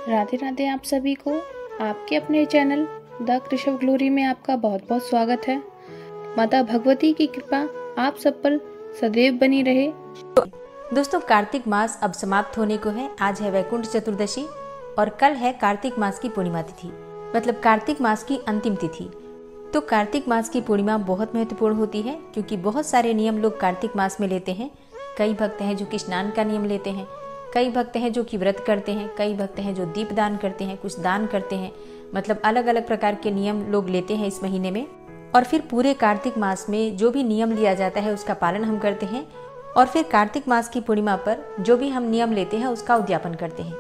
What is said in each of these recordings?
राधे राधे आप सभी को आपके अपने चैनल द कृषव ग्लोरी में आपका बहुत बहुत स्वागत है। माता भगवती की कृपा आप सब पर सदैव बनी रहे। दोस्तों, कार्तिक मास अब समाप्त होने को है। आज है वैकुंठ चतुर्दशी और कल है कार्तिक मास की पूर्णिमा तिथि, मतलब कार्तिक मास की अंतिम तिथि। तो कार्तिक मास की पूर्णिमा बहुत महत्वपूर्ण होती है क्योंकि बहुत सारे नियम लोग कार्तिक मास में लेते हैं। कई भक्त हैं जो कि स्नान का नियम लेते हैं, कई भक्त हैं जो कि व्रत करते हैं, कई भक्त हैं जो दीप दान करते हैं, कुछ दान करते हैं। मतलब अलग अलग प्रकार के नियम लोग लेते हैं इस महीने में। और फिर पूरे कार्तिक मास में जो भी नियम लिया जाता है उसका पालन हम करते हैं। और फिर कार्तिक मास की पूर्णिमा पर जो भी हम नियम लेते हैं उसका उद्यापन करते हैं।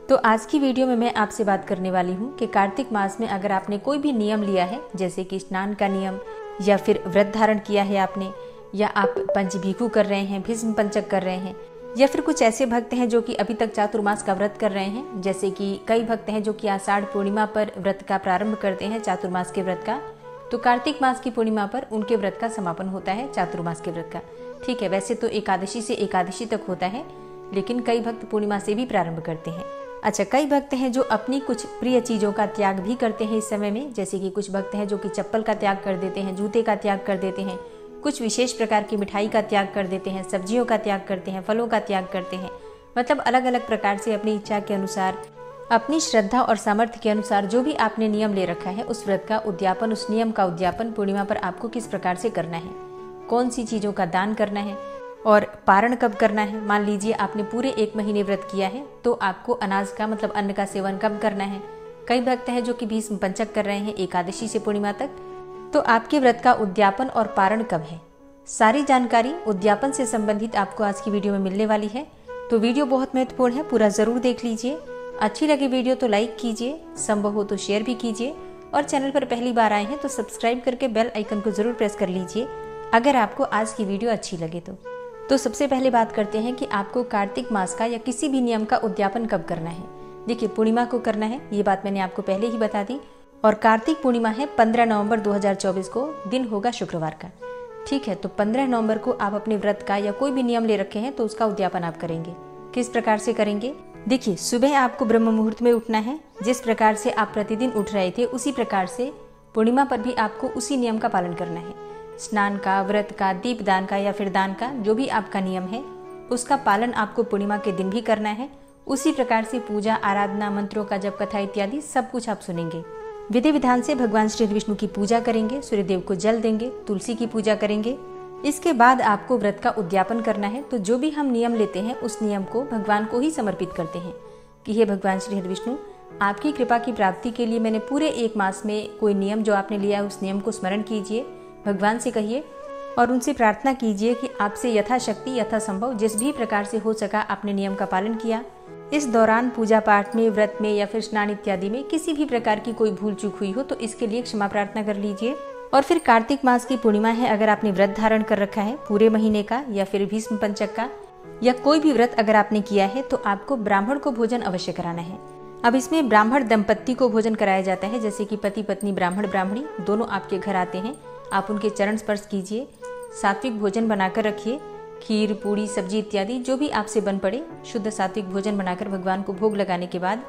तो आज की वीडियो में मैं आपसे बात करने वाली हूँ कि कार्तिक मास में अगर आपने कोई भी नियम लिया है, जैसे कि स्नान का नियम या फिर व्रत धारण किया है आपने, या आप पंचभीखु कर रहे हैं, भीष्म पंचक कर रहे हैं, या फिर कुछ ऐसे भक्त हैं जो कि अभी तक चातुर्मास का व्रत कर रहे हैं। जैसे कि कई भक्त हैं जो कि आषाढ़ पूर्णिमा पर व्रत का प्रारंभ करते हैं, चातुर्मास के व्रत का। तो कार्तिक मास की पूर्णिमा पर उनके व्रत का समापन होता है, चातुर्मास के व्रत का। ठीक है, वैसे तो एकादशी से एकादशी तक होता है, लेकिन कई भक्त पूर्णिमा से भी प्रारंभ करते हैं। अच्छा, कई भक्त हैं जो अपनी कुछ प्रिय चीज़ों का त्याग भी करते हैं इस समय में। जैसे कि कुछ भक्त हैं जो कि चप्पल का त्याग कर देते हैं, जूते का त्याग कर देते हैं, कुछ विशेष प्रकार की मिठाई का त्याग कर देते हैं, सब्जियों का त्याग करते हैं, फलों का त्याग करते हैं। मतलब अलग अलग प्रकार से अपनी इच्छा के अनुसार, अपनी श्रद्धा और सामर्थ्य के अनुसार जो भी आपने नियम ले रखा है उस व्रत का उद्यापन, उस नियम का उद्यापन पूर्णिमा पर आपको किस प्रकार से करना है, कौन सी चीज़ों का दान करना है और पारण कब करना है। मान लीजिए आपने पूरे 1 महीने व्रत किया है तो आपको अनाज का, मतलब अन्न का सेवन कब करना है। कई भक्त हैं जो कि भीष्म पंचक कर रहे हैं एकादशी से पूर्णिमा तक, तो आपके व्रत का उद्यापन और पारण कब है, सारी जानकारी उद्यापन से संबंधित आपको आज की वीडियो में मिलने वाली है। तो वीडियो बहुत महत्वपूर्ण है, पूरा जरूर देख लीजिए। अच्छी लगे वीडियो तो लाइक कीजिए, संभव हो तो शेयर भी कीजिए, और चैनल पर पहली बार आए हैं तो सब्सक्राइब करके बेल आइकन को जरूर प्रेस कर लीजिए अगर आपको आज की वीडियो अच्छी लगे तो सबसे पहले बात करते हैं कि आपको कार्तिक मास का या किसी भी नियम का उद्यापन कब करना है। देखिए, पूर्णिमा को करना है, ये बात मैंने आपको पहले ही बता दी। और कार्तिक पूर्णिमा है 15 नवंबर 2024 को, दिन होगा शुक्रवार का। ठीक है, तो 15 नवंबर को आप अपने व्रत का या कोई भी नियम ले रखे हैं तो उसका उद्यापन आप करेंगे। किस प्रकार से करेंगे? देखिए, सुबह आपको ब्रह्म मुहूर्त में उठना है। जिस प्रकार से आप प्रतिदिन उठ रहे थे उसी प्रकार से पूर्णिमा पर भी आपको उसी नियम का पालन करना है। स्नान का, व्रत का, दीप दान का या फिर दान का, जो भी आपका नियम है उसका पालन आपको पूर्णिमा के दिन भी करना है। उसी प्रकार से पूजा, आराधना, मंत्रों का जप, कथा इत्यादि सब कुछ आप सुनेंगे। विधि विधान से भगवान श्री विष्णु की पूजा करेंगे, सूर्यदेव को जल देंगे, तुलसी की पूजा करेंगे। इसके बाद आपको व्रत का उद्यापन करना है। तो जो भी हम नियम लेते हैं उस नियम को भगवान को ही समर्पित करते हैं कि हे भगवान श्री विष्णु, आपकी कृपा की प्राप्ति के लिए मैंने पूरे 1 मास में कोई नियम जो आपने लिया है उस नियम को स्मरण कीजिए, भगवान से कहिए और उनसे प्रार्थना कीजिए कि आपसे यथाशक्ति, यथासंभव जिस भी प्रकार से हो सका आपने नियम का पालन किया। इस दौरान पूजा पाठ में, व्रत में या फिर स्नान इत्यादि में किसी भी प्रकार की कोई भूल चूक हुई हो तो इसके लिए क्षमा प्रार्थना कर लीजिए। और फिर कार्तिक मास की पूर्णिमा है, अगर आपने व्रत धारण कर रखा है पूरे महीने का या फिर भीष्म पंचक का या कोई भी व्रत अगर आपने किया है तो आपको ब्राह्मण को भोजन अवश्य कराना है। अब इसमें ब्राह्मण दंपत्ति को भोजन कराया जाता है, जैसे कि पति पत्नी, ब्राह्मण ब्राह्मणी दोनों आपके घर आते हैं। आप उनके चरण स्पर्श कीजिए, सात्विक भोजन बनाकर रखिए, खीर, पूड़ी, सब्जी इत्यादि जो भी आपसे बन पड़े शुद्ध सात्विक भोजन बनाकर भगवान को भोग लगाने के बाद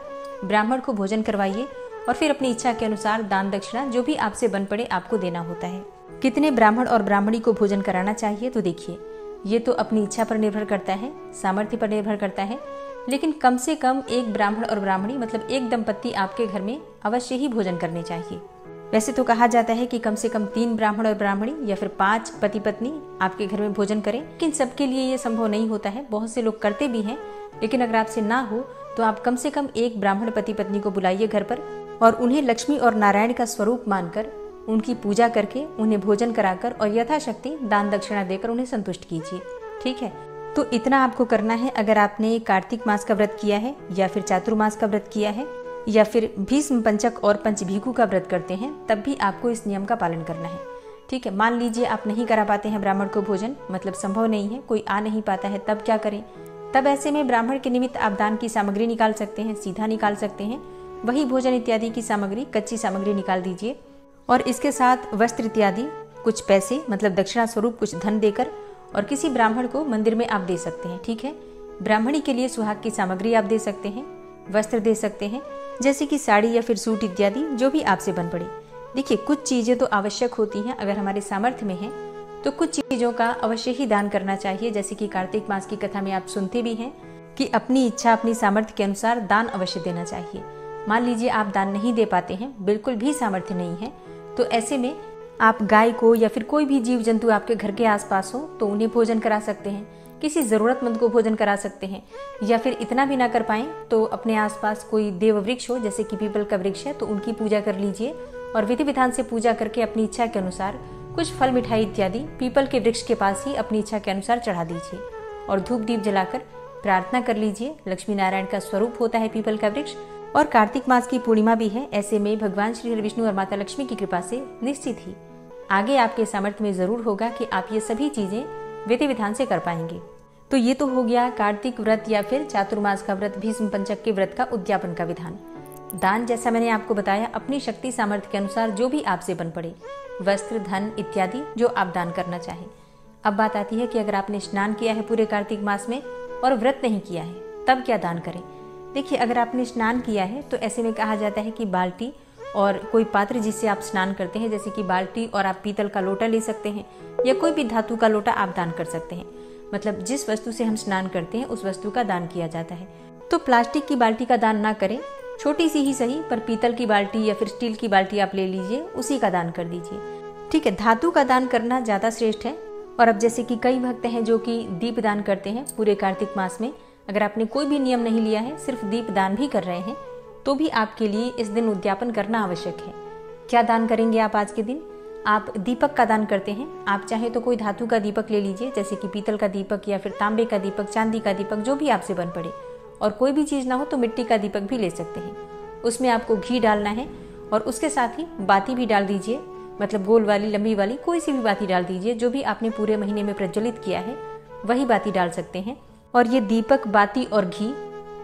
ब्राह्मण को भोजन करवाइए। और फिर अपनी इच्छा के अनुसार दान दक्षिणा जो भी आपसे बन पड़े आपको देना होता है। कितने ब्राह्मण और ब्राह्मणी को भोजन कराना चाहिए? तो देखिए, ये तो अपनी इच्छा पर निर्भर करता है, सामर्थ्य पर निर्भर करता है, लेकिन कम से कम 1 ब्राह्मण और ब्राह्मणी, मतलब 1 दंपत्ति आपके घर में अवश्य ही भोजन करने चाहिए। वैसे तो कहा जाता है कि कम से कम 3 ब्राह्मण और ब्राह्मणी या फिर 5 पति पत्नी आपके घर में भोजन करें, लेकिन सबके लिए ये संभव नहीं होता है। बहुत से लोग करते भी हैं, लेकिन अगर आपसे ना हो तो आप कम से कम 1 ब्राह्मण पति पत्नी को बुलाइए घर पर और उन्हें लक्ष्मी और नारायण का स्वरूप मानकर उनकी पूजा करके उन्हें भोजन कराकर और यथाशक्ति दान दक्षिणा देकर उन्हें संतुष्ट कीजिए। ठीक है, तो इतना आपको करना है। अगर आपने कार्तिक मास का व्रत किया है या फिर चातुर्मास का व्रत किया है या फिर भीष्म पंचक और पंचभीखु का व्रत करते हैं तब भी आपको इस नियम का पालन करना है। ठीक है, मान लीजिए आप नहीं करा पाते हैं ब्राह्मण को भोजन, मतलब संभव नहीं है, कोई आ नहीं पाता है, तब क्या करें? तब ऐसे में ब्राह्मण के निमित्त आप दान की सामग्री निकाल सकते हैं, सीधा निकाल सकते हैं। वही भोजन इत्यादि की सामग्री, कच्ची सामग्री निकाल दीजिए और इसके साथ वस्त्र इत्यादि, कुछ पैसे मतलब दक्षिणा स्वरूप कुछ धन देकर और किसी ब्राह्मण को मंदिर में आप दे सकते हैं। ठीक है, ब्राह्मणी के लिए सुहाग की सामग्री आप दे सकते हैं। वस्त्र दे सकते हैं, जैसे कि साड़ी या फिर सूट इत्यादि, जो भी आपसे बन पड़े। देखिए, कुछ चीज़ें तो आवश्यक होती हैं, अगर हमारे सामर्थ्य में है तो कुछ चीज़ों का अवश्य ही दान करना चाहिए। जैसे कि कार्तिक मास की कथा में आप सुनते भी हैं कि अपनी इच्छा अपनी सामर्थ्य के अनुसार दान अवश्य देना चाहिए। मान लीजिए आप दान नहीं दे पाते हैं, बिल्कुल भी सामर्थ्य नहीं है, तो ऐसे में आप गाय को या फिर कोई भी जीव जंतु आपके घर के आसपास हो तो उन्हें भोजन करा सकते हैं, किसी ज़रूरतमंद को भोजन करा सकते हैं, या फिर इतना भी ना कर पाएं तो अपने आसपास कोई देव वृक्ष हो, जैसे कि पीपल का वृक्ष है, तो उनकी पूजा कर लीजिए और विधि विधान से पूजा करके अपनी इच्छा के अनुसार कुछ फल मिठाई इत्यादि पीपल के वृक्ष के पास ही अपनी इच्छा के अनुसार चढ़ा दीजिए और धूप दीप जलाकर प्रार्थना कर लीजिए। लक्ष्मी नारायण का स्वरूप होता है पीपल का वृक्ष, और कार्तिक मास की पूर्णिमा भी है। ऐसे में भगवान श्री हरि विष्णु और माता लक्ष्मी की कृपा से निश्चित ही आगे आपके सामर्थ्य में जरूर होगा कि आप ये सभी चीजें विधि विधान से कर पाएंगे। तो ये तो हो गया कार्तिक व्रत या फिर चातुर्मास का व्रत, भीष्म पंचक के व्रत का उद्यापन का विधान। दान, जैसा मैंने आपको बताया, अपनी शक्ति सामर्थ्य के अनुसार जो भी आपसे बन पड़े, वस्त्र, धन इत्यादि जो आप दान करना चाहें। अब बात आती है कि अगर आपने स्नान किया है पूरे कार्तिक मास में और व्रत नहीं किया है, तब क्या दान करें। देखिए, अगर आपने स्नान किया है तो ऐसे में कहा जाता है कि बाल्टी और कोई पात्र जिससे आप स्नान करते हैं, जैसे कि बाल्टी और आप पीतल का लोटा ले सकते हैं या कोई भी धातु का लोटा आप दान कर सकते हैं। मतलब जिस वस्तु से हम स्नान करते हैं उस वस्तु का दान किया जाता है। तो प्लास्टिक की बाल्टी का दान ना करें, छोटी सी ही सही, पर पीतल की बाल्टी या फिर स्टील की बाल्टी आप ले लीजिए, उसी का दान कर दीजिए। ठीक है, धातु का दान करना ज्यादा श्रेष्ठ है। और अब जैसे कि कई भक्त हैं जो कि दीप दान करते हैं पूरे कार्तिक मास में, अगर आपने कोई भी नियम नहीं लिया है, सिर्फ दीप दान भी कर रहे हैं, तो भी आपके लिए इस दिन उद्यापन करना आवश्यक है। क्या दान करेंगे आप आज के दिन? आप दीपक का दान करते हैं। आप चाहे तो कोई धातु का दीपक ले लीजिए, जैसे कि पीतल का दीपक या फिर तांबे का दीपक, चांदी का दीपक, जो भी आपसे बन पड़े। और कोई भी चीज ना हो तो मिट्टी का दीपक भी ले सकते हैं। उसमें आपको घी डालना है और उसके साथ ही बाती भी डाल दीजिए, मतलब गोल वाली, लंबी वाली, कोई सी भी बाती डाल दीजिए। जो भी आपने पूरे महीने में प्रज्वलित किया है वही बाती डाल सकते हैं। और ये दीपक, बाती और घी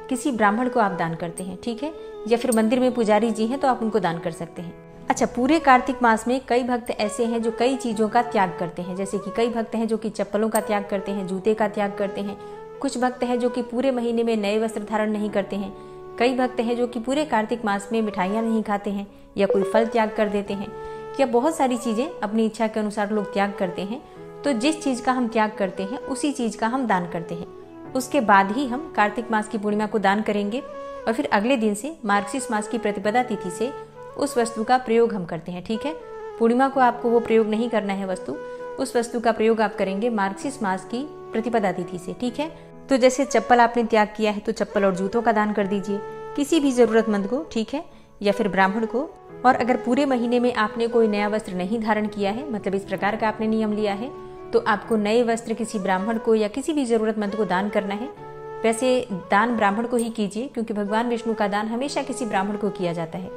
किसी ब्राह्मण को आप दान करते हैं, ठीक है, या फिर मंदिर में पुजारी जी हैं तो आप उनको दान कर सकते हैं। अच्छा, पूरे कार्तिक मास में कई भक्त ऐसे हैं जो कई चीजों का त्याग करते हैं, जैसे कि कई भक्त हैं जो कि चप्पलों का त्याग करते हैं, जूते का त्याग करते हैं। कुछ भक्त हैं जो कि पूरे महीने में नए वस्त्र धारण नहीं करते हैं। कई भक्त हैं जो कि पूरे कार्तिक मास में मिठाइयाँ नहीं खाते हैं या कोई फल त्याग कर देते हैं, या बहुत सारी चीजें अपनी इच्छा के अनुसार लोग त्याग करते हैं। तो जिस चीज का हम त्याग करते हैं उसी चीज का हम दान करते हैं। उसके बाद ही हम कार्तिक मास की पूर्णिमा को दान करेंगे और फिर अगले दिन से मार्गशीर्ष मास की प्रतिपदा तिथि से उस वस्तु का प्रयोग हम करते हैं, ठीक है। पूर्णिमा को आपको वो प्रयोग नहीं करना है वस्तु, उस वस्तु का प्रयोग आप करेंगे मार्गशीर्ष मास की प्रतिपदा तिथि से, ठीक है। तो जैसे चप्पल आपने त्याग किया है तो चप्पल और जूतों का दान कर दीजिए किसी भी जरूरतमंद को, ठीक है, या फिर ब्राह्मण को। और अगर पूरे महीने में आपने कोई नया वस्त्र नहीं धारण किया है, मतलब इस प्रकार का आपने नियम लिया है, तो आपको नए वस्त्र किसी ब्राह्मण को या किसी भी जरूरतमंद को दान करना है। वैसे दान ब्राह्मण को ही कीजिए, क्योंकि भगवान विष्णु का दान हमेशा किसी ब्राह्मण को किया जाता है,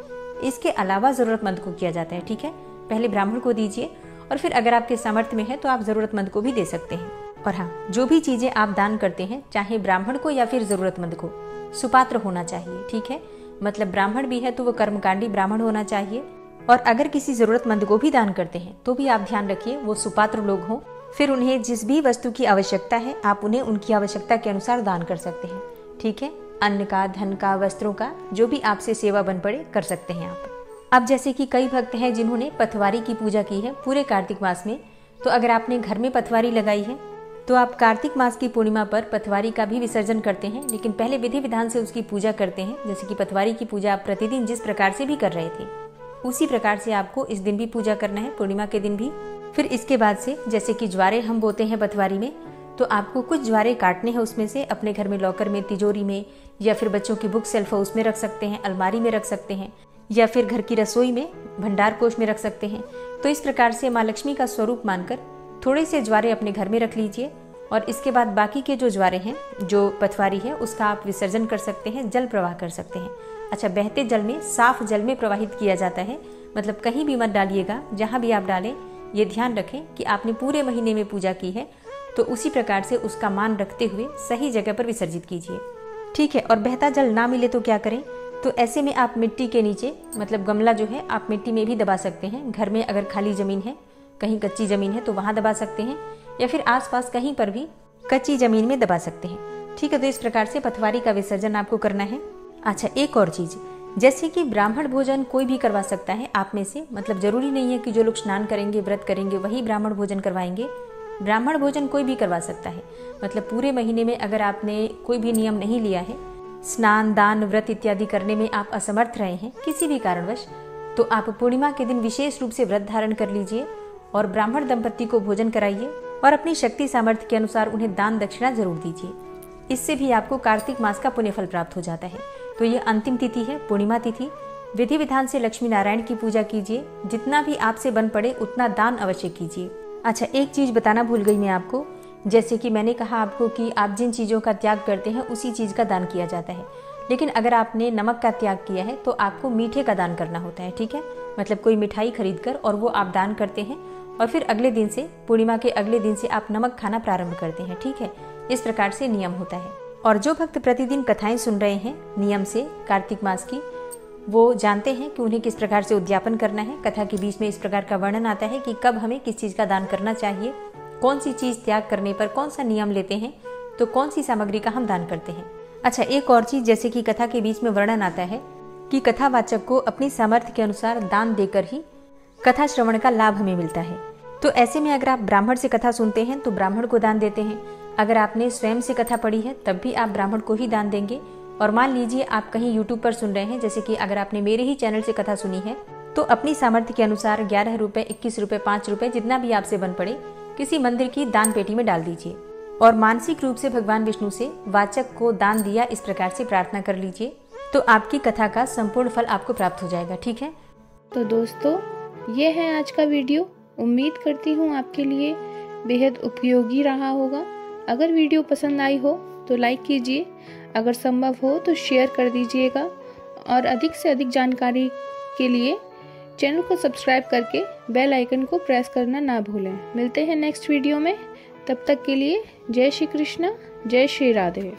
इसके अलावा जरूरतमंद को किया जाता है, ठीक है। पहले ब्राह्मण को दीजिए और फिर अगर आपके सामर्थ्य में है तो आप जरूरतमंद को भी दे सकते हैं। और हाँ, जो भी चीजें आप दान करते हैं, चाहे ब्राह्मण को या फिर जरूरतमंद को, सुपात्र होना चाहिए, ठीक है। मतलब ब्राह्मण भी है तो वो कर्मकांडी ब्राह्मण होना चाहिए। और अगर किसी जरूरतमंद को भी दान करते हैं तो भी आप ध्यान रखिए वो सुपात्र लोग हों। फिर उन्हें जिस भी वस्तु की आवश्यकता है आप उन्हें उनकी आवश्यकता के अनुसार दान कर सकते हैं, ठीक है। अन्न का, धन का, वस्त्रों का, जो भी आपसे सेवा बन पड़े कर सकते हैं आप। अब जैसे कि कई भक्त हैं जिन्होंने पथवारी की पूजा की है पूरे कार्तिक मास में, तो अगर आपने घर में पथवारी लगाई है तो आप कार्तिक मास की पूर्णिमा पर पथवारी का भी विसर्जन करते हैं, लेकिन पहले विधि विधान से उसकी पूजा करते हैं। जैसे कि पथवारी की पूजा आप प्रतिदिन जिस प्रकार से भी कर रहे थे उसी प्रकार से आपको इस दिन भी पूजा करना है, पूर्णिमा के दिन भी। फिर इसके बाद से जैसे कि ज्वारे हम बोते हैं पथवारी में, तो आपको कुछ ज्वारे काटने हैं, उसमें से अपने घर में लॉकर में, तिजोरी में, या फिर बच्चों की बुक सेल्फ हाउस में रख सकते हैं, अलमारी में रख सकते हैं, या फिर घर की रसोई में, भंडार कोष में रख सकते हैं। तो इस प्रकार से माँ लक्ष्मी का स्वरूप मानकर थोड़े से ज्वारे अपने घर में रख लीजिए और इसके बाद बाकी के जो ज्वारे हैं, जो पथवारी है, उसका आप विसर्जन कर सकते हैं, जल प्रवाह कर सकते हैं। अच्छा, बहते जल में, साफ जल में प्रवाहित किया जाता है, मतलब कहीं भी मत डालिएगा, जहाँ भी आप डालें ये ध्यान रखें कि आपने पूरे महीने में पूजा की है, तो उसी प्रकार से उसका मान रखते हुए सही जगह पर विसर्जित कीजिए, ठीक है। और बहता जल ना मिले तो क्या करें? तो ऐसे में आप मिट्टी के नीचे, मतलब गमला जो है आप मिट्टी में भी दबा सकते हैं। घर में अगर खाली जमीन है, कहीं कच्ची जमीन है तो वहां दबा सकते हैं, या फिर आसपास कहीं पर भी कच्ची जमीन में दबा सकते हैं, ठीक है। तो इस प्रकार से पथवारी का विसर्जन आपको करना है। अच्छा, एक और चीज़, जैसे कि ब्राह्मण भोजन कोई भी करवा सकता है आप में से, मतलब ज़रूरी नहीं है कि जो लोग स्नान करेंगे, व्रत करेंगे वही ब्राह्मण भोजन करवाएंगे। ब्राह्मण भोजन कोई भी करवा सकता है। मतलब पूरे महीने में अगर आपने कोई भी नियम नहीं लिया है, स्नान, दान, व्रत इत्यादि करने में आप असमर्थ रहे हैं किसी भी कारणवश, तो आप पूर्णिमा के दिन विशेष रूप से व्रत धारण कर लीजिए और ब्राह्मण दंपत्ति को भोजन कराइए और अपनी शक्ति सामर्थ्य के अनुसार उन्हें दान दक्षिणा जरूर दीजिए। इससे भी आपको कार्तिक मास का पुण्य फल प्राप्त हो जाता है। तो ये अंतिम तिथि है, पूर्णिमा तिथि। विधि विधान से लक्ष्मी नारायण की पूजा कीजिए, जितना भी आपसे बन पड़े उतना दान अवश्य कीजिए। अच्छा, एक चीज बताना भूल गई मैं आपको, जैसे कि मैंने कहा आपको कि आप जिन चीजों का त्याग करते हैं उसी चीज का दान किया जाता है, लेकिन अगर आपने नमक का त्याग किया है तो आपको मीठे का दान करना होता है, ठीक है। मतलब कोई मिठाई खरीद कर और वो आप दान करते हैं और फिर अगले दिन से, पूर्णिमा के अगले दिन से आप नमक खाना प्रारंभ करते हैं, ठीक है। इस प्रकार से नियम होता है। और जो भक्त प्रतिदिन कथाएं सुन रहे हैं नियम से कार्तिक मास की, वो जानते हैं कि उन्हें किस प्रकार से उद्यापन करना है। कथा के बीच में इस प्रकार का वर्णन आता है कि कब हमें किस चीज का दान करना चाहिए, कौन सी चीज त्याग करने पर कौन सा नियम लेते हैं, तो कौन सी सामग्री का हम दान करते हैं। अच्छा, एक और चीज, जैसे कि कथा के बीच में वर्णन आता है कि कथावाचक को अपनी सामर्थ्य के अनुसार दान देकर ही कथा श्रवण का लाभ हमें मिलता है। तो ऐसे में अगर आप ब्राह्मण से कथा सुनते हैं तो ब्राह्मण को दान देते हैं, अगर आपने स्वयं से कथा पढ़ी है तब भी आप ब्राह्मण को ही दान देंगे। और मान लीजिए आप कहीं YouTube पर सुन रहे हैं, जैसे कि अगर आपने मेरे ही चैनल से कथा सुनी है, तो अपनी सामर्थ्य के अनुसार 11 रुपए, 21 रुपए, 5 रुपए, जितना भी आपसे बन पड़े, किसी मंदिर की दान पेटी में डाल दीजिए और मानसिक रूप से भगवान विष्णु से वाचक को दान दिया इस प्रकार से प्रार्थना कर लीजिए, तो आपकी कथा का संपूर्ण फल आपको प्राप्त हो जाएगा, ठीक है। तो दोस्तों, ये है आज का वीडियो। उम्मीद करती हूँ आपके लिए बेहद उपयोगी रहा होगा। अगर वीडियो पसंद आई हो तो लाइक कीजिए, अगर संभव हो तो शेयर कर दीजिएगा और अधिक से अधिक जानकारी के लिए चैनल को सब्सक्राइब करके बेल आइकन को प्रेस करना ना भूलें। मिलते हैं नेक्स्ट वीडियो में, तब तक के लिए जय श्री कृष्ण, जय श्री राधे।